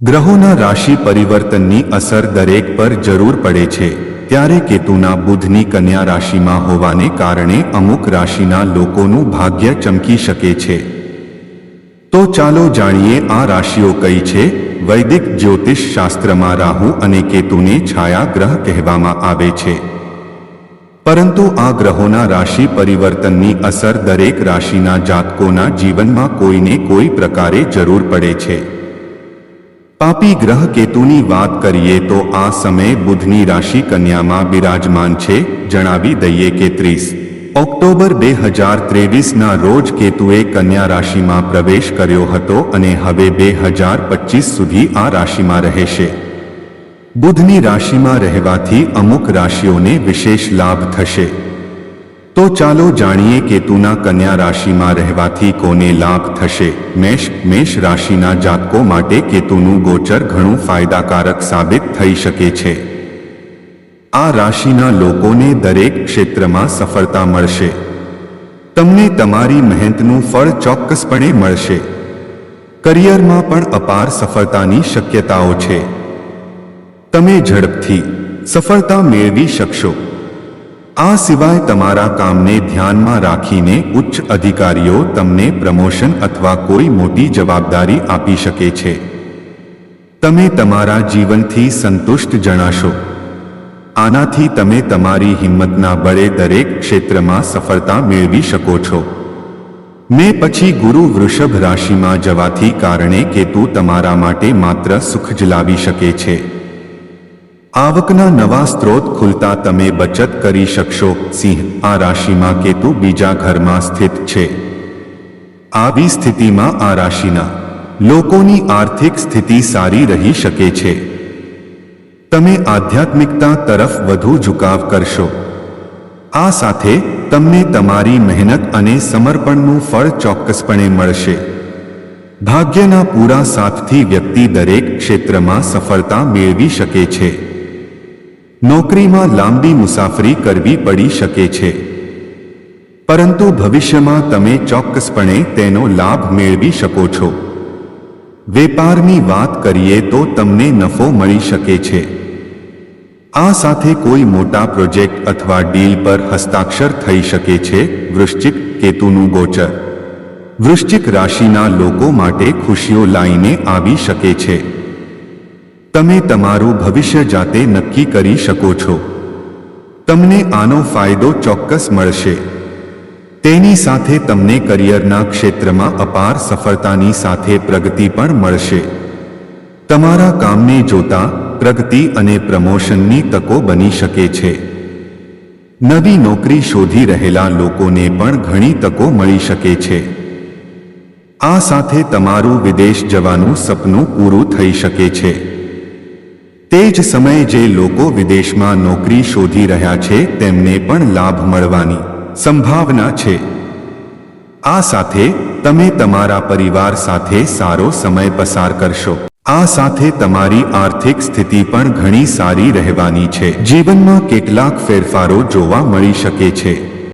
ગ્રહોના રાશિ પરિવર્તનની અસર દરેક પર જરૂર પડે છે, ત્યારે કેતુના બુધની કન્યા રાશિમાં હોવાને કારણે અમુક રાશિના લોકોનું ભાગ્ય ચમકી શકે છે. તો ચાલો જાણીએ આ રાશિઓ કઈ છે. વૈદિક જ્યોતિષ શાસ્ત્રમાં રાહુ અને કેતુને છાયા ગ્રહ કહેવામાં આવે છે. પરંતુ આ ગ્રહોના રાશિ પરિવર્તનની અસર દરેક રાશિના જાતકોના જીવનમાં કોઈને કોઈ પ્રકારે જરૂર પડે છે. પાપી ગ્રહ કેતુની વાત કરીએ તો આ સમયે બુધની રાશિ કન્યામાં બિરાજમાન છે. જણાવી દઈએ કે 30 ઓક્ટોબર 2023ના રોજ કેતુએ કન્યા રાશિમાં પ્રવેશ કર્યો હતો અને હવે 2025 સુધી આ રાશિમાં રહેશે. બુધની રાશિમાં રહેવાથી અમુક રાશિઓને વિશેષ લાભ થશે. તો ચાલો જાણીએ કેતુના કન્યા રાશિમાં રહેવાથી કોને લાભ થશે. મેષ રાશિના જાતકો માટે કેતુનું ગોચર ઘણું ફાયદાકારક સાબિત થઈ શકે છે. આ રાશિના લોકોને દરેક ક્ષેત્રમાં સફળતા મળશે. તમને તમારી મહેનતનું ફળ ચોક્કસપણે મળશે. કરિયરમાં પણ અપાર સફળતાની શક્યતાઓ છે. તમે ઝડપથી સફળતા મેળવી શકશો. આ સિવાય તમારા કામને ધ્યાનમાં રાખીને ઉચ્ચ અધિકારીઓ તમને પ્રમોશન અથવા કોઈ મોટી જવાબદારી આપી શકે છે. તમે તમારા જીવનથી સંતુષ્ટ જણાશો. આનાથી તમે તમારી હિંમતના બળે દરેક ક્ષેત્રમાં સફળતા મેળવી શકો છો. મે પછી ગુરુ વૃષભ રાશિમાં જવાથી કારણે કેતુ તમારા માટે માત્ર સુખ જ લાવી શકે છે. આવકના નવા સ્ત્રોત ખુલતા તમે બચત કરી શકશો. સિંહ આ રાશિમાં કેતુ બીજા ઘરમાં સ્થિત છે. આવી સ્થિતિમાં આ રાશિના લોકોની આર્થિક સ્થિતિ સારી રહી શકે છે. તમે આધ્યાત્મિકતા તરફ વધુ ઝુકાવ કરશો. આ સાથે તમને તમારી મહેનત અને સમર્પણનું ફળ ચોક્કસપણે મળશે. ભાગ્યના પૂરા સાથથી વ્યક્તિ દરેક ક્ષેત્રમાં સફળતા મેળવી શકે છે. નોકરીમાં લાંબી મુસાફરી કરવી પડી શકે છે, પરંતુ ભવિષ્યમાં તમે ચોક્કસપણે તેનો લાભ મેળવી શકો છો. વેપારની વાત કરીએ તો તમને નફો મળી શકે છે. આ સાથે કોઈ મોટા પ્રોજેક્ટ અથવા ડીલ પર હસ્તાક્ષર થઈ શકે છે. વૃશ્ચિક કેતુનું ગોચર વૃશ્ચિક રાશિના લોકો માટે ખુશીઓ લાવીને આવી શકે છે. તમે તમારું ભવિષ્ય જાતે નક્કી કરી શકો છો. તમને આનો ફાયદો ચોક્કસ મળશે. તેની સાથે તમને કરિયરના ક્ષેત્રમાં અપાર સફળતાની સાથે પ્રગતિ પણ મળશે. તમારા કામને જોતા પ્રગતિ અને પ્રમોશનની તકો બની શકે છે. નવી નોકરી શોધી રહેલા લોકોને પણ ઘણી તકો મળી શકે છે. આ સાથે તમારું વિદેશ જવાનું સપનું પૂરું થઈ શકે છે. તે જ સમયે જે લોકો વિદેશમાં નોકરી શોધી રહ્યા છે તેમને પણ લાભ મળવાની સંભાવના છે. આ સાથે તમે તમારા પરિવાર સાથે સારો સમય પસાર કરશો. આ સાથે તમારી આર્થિક સ્થિતિ પણ ઘણી સારી રહેવાની છે. જીવનમાં કેટલાક ફેરફારો જોવા મળી શકે છે.